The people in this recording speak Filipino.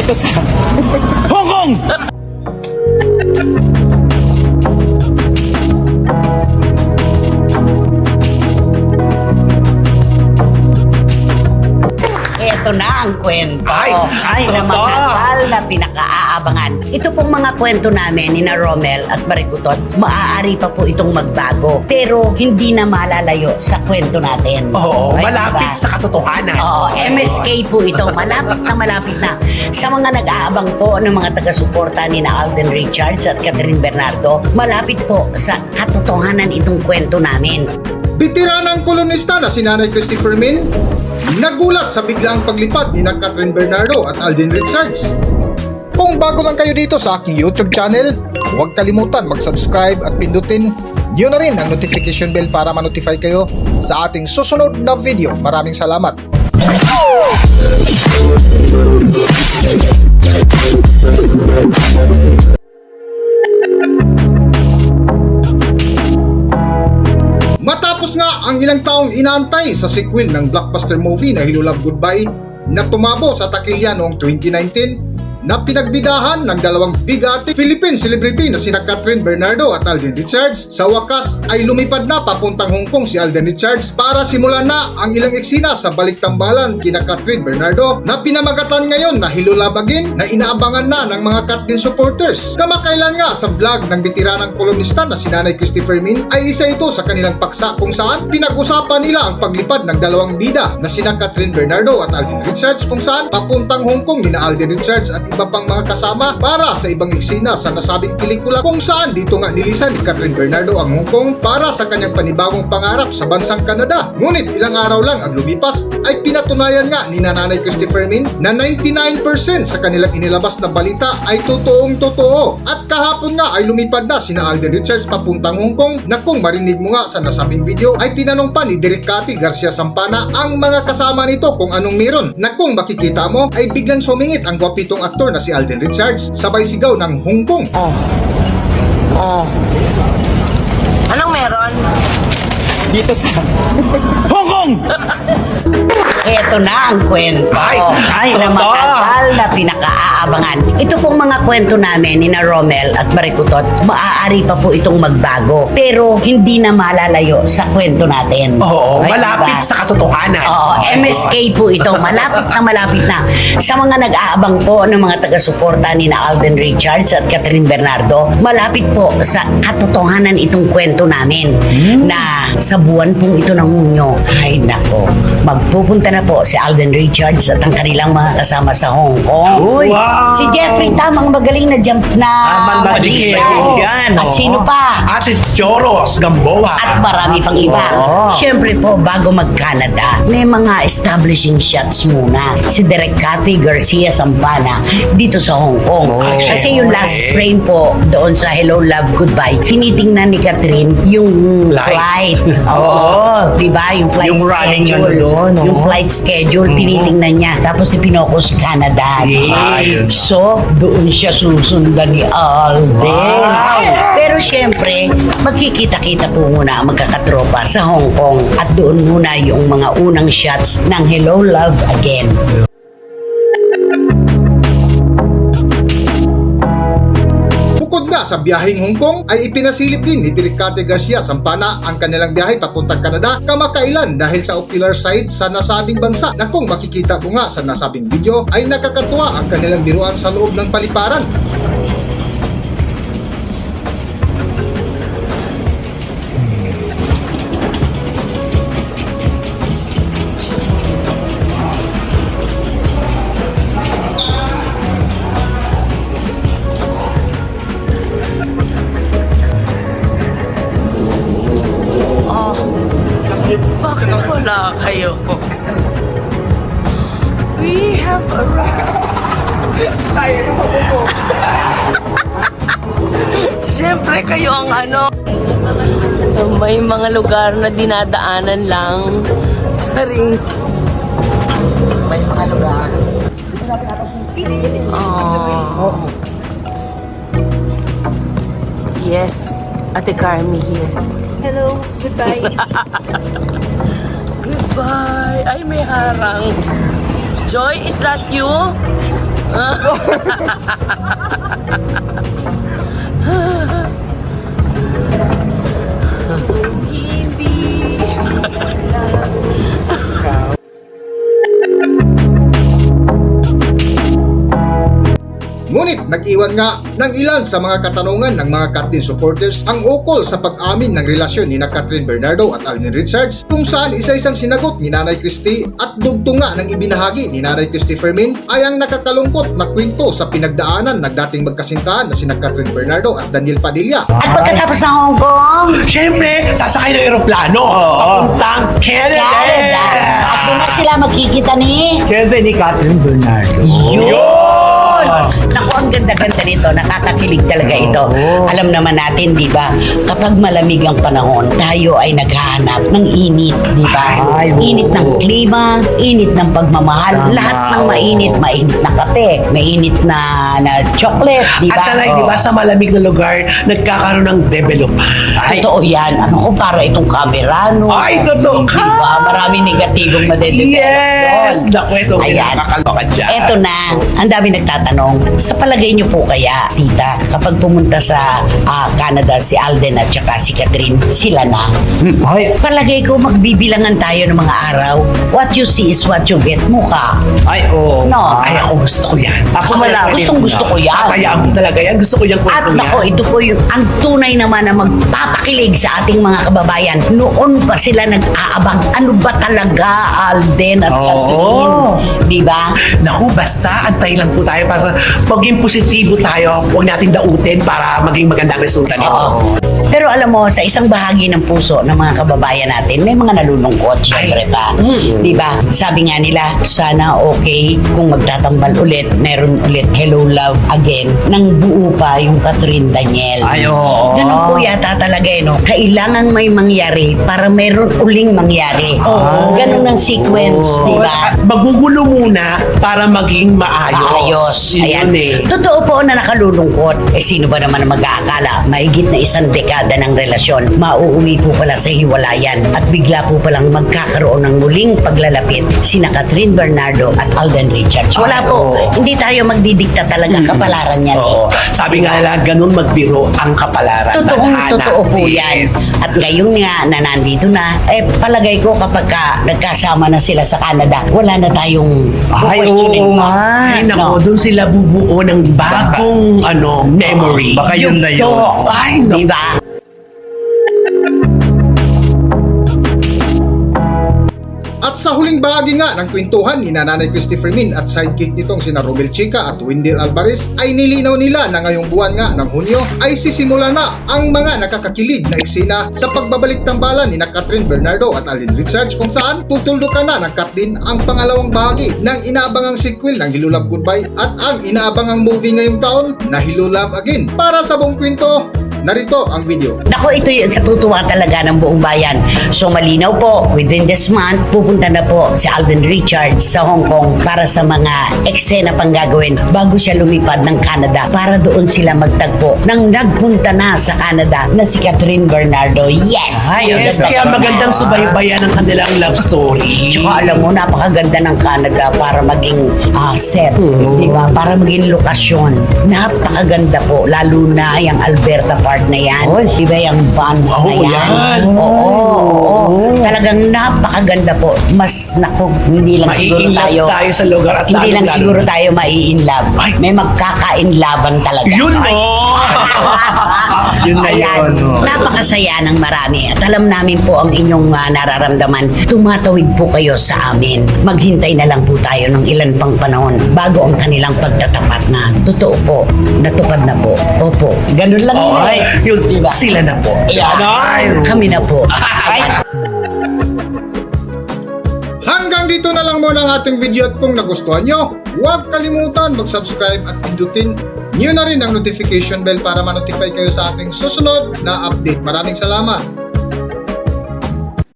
dito sa Hong Kong! Ito na ang kwento Ay, na totoo. matagal na pinakaabangan. Ito pong mga kwento namin ni na Romel at Marikutot, maaari pa po itong magbago. Pero hindi na malalayo sa kwento natin. Oo, Right, malapit diba? sa katotohanan. Oo, MSK po ito. Malapit na. Sa mga nag-aabang po ng mga taga-suporta ni na Alden Richards at Catherine Bernardo, malapit po sa katotohanan itong kwento namin. Bitiranang kolonista na si Nanay Christopher Min, nagulat sa biglaang paglipad ni na Catherine Bernardo at Alden Richards. Kung bago lang kayo dito sa aking YouTube channel, huwag kalimutan mag-subscribe at pindutin niyo na rin ang notification bell para ma-notify kayo sa ating susunod na video. Maraming salamat! Matapos nga ang ilang taong inaantay sa sequel ng blockbuster movie na Hello Love Goodbye na tumabo sa takilya noong 2019 na pinagbidahan ng dalawang bigati Philippine celebrity na sina Catherine Bernardo at Alden Richards, sa wakas ay lumipad na papuntang Hong Kong si Alden Richards para simulan na ang ilang eksena sa baliktambalan kina Catherine Bernardo na pinamagatan ngayon na Hello Love Again na inaabangan na ng mga Katlin supporters. Kamakailan nga sa vlog ng bitiranang kolonista na si Nanay Christopher Min ay isa ito sa kanilang paksa kung saan pinag-usapan nila ang paglipad ng dalawang bida na sina Catherine Bernardo at Alden Richards kung saan papuntang Hong Kong ni na Alden Richards at iba pang mga kasama para sa ibang eksena sa nasabing pelikula kung saan dito nga nilisan ni Catherine Bernardo ang Hong Kong para sa kanyang panibagong pangarap sa bansang Canada. Ngunit ilang araw lang ang lumipas ay pinatunayan nga ni Nanay Christopher Min na 99% sa kanilang inilabas na balita ay totoong totoo. At kahapon nga ay lumipad na sina Alden Richards papuntang Hong Kong na kung marinig mo nga sa nasabing video ay tinanong pa ni Direk Cathy Garcia Sampana ang mga kasama nito kung anong meron, na kung makikita mo ay biglang sumingit ang gwapitong aktor na si Alden Richards sabay sigaw ng Hong Kong. Anong meron? Dito sa Hong Kong! Ito na ang kwento Ay, na totoo. matagal na pinakaabangan. Ito pong mga kwento namin ni na Romel at Marikutot, maaari pa po itong magbago. Pero hindi na malalayo sa kwento natin. Oo, Right, malapit diba? sa katotohanan. Oo, MSK po ito. Malapit na. Sa mga nag-aabang po ng mga taga-suporta ni na Alden Richards at Catherine Bernardo, malapit po sa katotohanan itong kwento namin. Na sa buwan pong ito ng Hunyo, ay nako, magpupunta na po si Alden Richards at ang kanilang mga kasama sa Hong Kong. Uy, wow. Si Jeffrey Tamang magaling na jump na magician. Yan, At oo. sino pa? At si Joros Gamboa. At marami pang iba. Oo. Siyempre po, bago mag-Canada, may mga establishing shots muna. Si Direk Cathy Garcia Sampana dito sa Hong Kong. Oh, Kasi yung last frame po doon sa Hello Love Goodbye, tinitingnan ni Catherine yung Flight. flight. Oo. Diba? Yung flight Yung running schedule. ano doon, oo. Yung flight schedule, tinitingnan niya. Tapos ipinokos Canada. Yes. So, doon siya susundan ni Alden. Wow. Pero syempre, magkikita-kita po muna ang magkakatropa sa Hong Kong at doon muna yung mga unang shots ng Hello Love Again. Bukod nga sa biyaheng Hong Kong ay ipinasilip din ni Direk Cathy Garcia Sampana ang kanilang biyahe papuntang Canada kamakailan dahil sa ocular side sa nasabing bansa, na kung makikita mo nga sa nasabing video ay nakakatuwa ang kanilang biruan sa loob ng paliparan. Bakit wala kayo? We have arrived. Siyempre kayo ang ano. May mga lugar na dinadaanan lang. Saring. May mga lugar. Oh. Yes, Ate Carmi here. Hello, goodbye. Goodbye. Ay, may harang. Joy, is that you? Ngunit nag-iwan nga ng ilan sa mga katanungan ng mga Katrin supporters ang ukol sa pag-amin ng relasyon ni Katrin Bernardo at Alden Richards, kung saan isa-isang sinagot ni Nanay Christy at dugtong nga ng ibinahagi ni Nanay Christy Fermin ay ang nakakalungkot na kwento sa pinagdaanan ng dating magkasintahan na sina Katrin Bernardo at Daniel Padilla. At pagkatapos ng Hong Kong, Siyempre, sasakay ng aeroplano. Papuntang Canada. Canada. At doon na sila magkikita ni... Siyempre ni Catherine Bernardo. Yun! Naku, ang ganda-ganda nito. Nakakakilig talaga ito. Alam naman natin, di ba, kapag malamig ang panahon, tayo ay naghahanap ng init, di ba? Init ng klima, init ng pagmamahal. Lahat ng mainit na kape, mainit na chocolate, di ba? At saka, di ba, sa malamig na lugar, nagkakaroon ng development. Totoo yan. Ano ko, para itong camera, no? Ay, totoo ka! Di ba? Maraming negatibong madedevelop Yes! doon. Naku, ito, Ayan. nakakaloka dyan. Eto na, ang dami nagtatanong, sa palagay niyo po kaya, tita, kapag pumunta sa Canada si Alden at saka si Catherine, sila na? Ay, Palagay ko magbibilangan tayo ng mga araw. What you see is what you get. Mukha. ay, oo. No. Ay, ako gusto ko yan. Ako malapit. Gustong-gusto ko yan. Tatayaan mo talaga yan. Gusto ko yung At kwento nako, yan. ito po yung ang tunay naman na magpapakilig sa ating mga kababayan. Noon pa sila nag-aabang. Ano ba talaga, Alden at Oo. Catherine? Di ba? Naku, basta antay lang po tayo para maging positibo tayo. Huwag natin dautin para maging magandang resulta nito. Oo. Pero alam mo, sa isang bahagi ng puso ng mga kababayan natin, may mga nalulungkot, syempre pa. Di ba? Sabi nga nila, sana okay kung magtatambal ulit, meron ulit Hello Love Again, nang buo pa yung Catherine Daniel. Ay, oo. Ganun po yata talaga, no? Kailangan may mangyari para meron uling mangyari. Ganun ang sequence, di ba? Magugulo muna para maging maayos. Ayos. Yun eh. Totoo po na nakalulungkot. Eh sino ba naman ang mag-aakala? Mahigit na isang dekada ng relasyon, mauuwi po pala sa hiwalayan at bigla po palang magkakaroon ng muling paglalapit sina Catherine Bernardo at Alden Richards. Wala po. Hindi tayo magdidikta talaga. Kapalaran yan. Oo. Sabi nga nila, ganun magbiro ang kapalaran. Totoo po yan. At ngayon nga na nandito na, palagay ko kapag nagkasama na sila sa Canada, wala na tayong questioning pa. Ay, naku, doon sila bubuo ng bagong memory. Baka yun na yun. Ay, naku. Diba? At sa huling bahagi nga ng kwentuhan ni Nanay Christy Fermin at sidekick nitong sina Romel Chica at Wendell Alvarez ay nilinaw nila na ngayong buwan nga ng Hunyo ay sisimula na ang mga nakakakilig na eksena sa pagbabalik tambalan ni Catherine Bernardo at Alden Richards, kung saan tutuldukan na ng cut din ang pangalawang bahagi ng inaabangang sequel ng Hello Love Goodbye at ang inaabangang movie ngayong taon na Hello Love Again. Para sa buong kwento, narito ang video. Nako, ito yung katutuwa talaga ng buong bayan. So malinaw po, within this month, pupunta na po si Alden Richards sa Hong Kong para sa mga eksena pang gagawin bago siya lumipad ng Canada para doon sila magtagpo nang nagpunta na sa Canada na si Catherine Bernardo. Yes! Yes, Ang kaya ganda. magandang subaybayan ang kanilang love story. Tsaka alam mo, napakaganda ng Canada para maging set. Di ba? Para maging lokasyon. Napakaganda po. Lalo na yung Alberta part na yan. Di ba yung van Wow, na yan? yan. Oo. Talagang napakaganda po. Mas, naku, hindi lang siguro tayo. tayo sa lugar at Hindi lang lalong-lalo siguro na. tayo mai-inlove. Ay. May magkakainlaban talaga. Yun, Ay. no! Yun na Ayan, yun, no? napakasaya ng marami at alam namin po ang inyong nararamdaman. Tumatawid po kayo sa amin. Maghintay na lang po tayo ng ilan pang panahon bago ang kanilang pagtatapat na totoo po, natupad na po. Opo, ganun lang Oo, yun ay, eh. yun, Diba? sila na po. Ayan, Ay, kami na po. Hanggang dito na lang muna ang ating video at kung nagustuhan nyo, huwag kalimutan mag-subscribe at pindutin nyo na rin ang notification bell para ma-notify kayo sa ating susunod na update. Maraming salamat!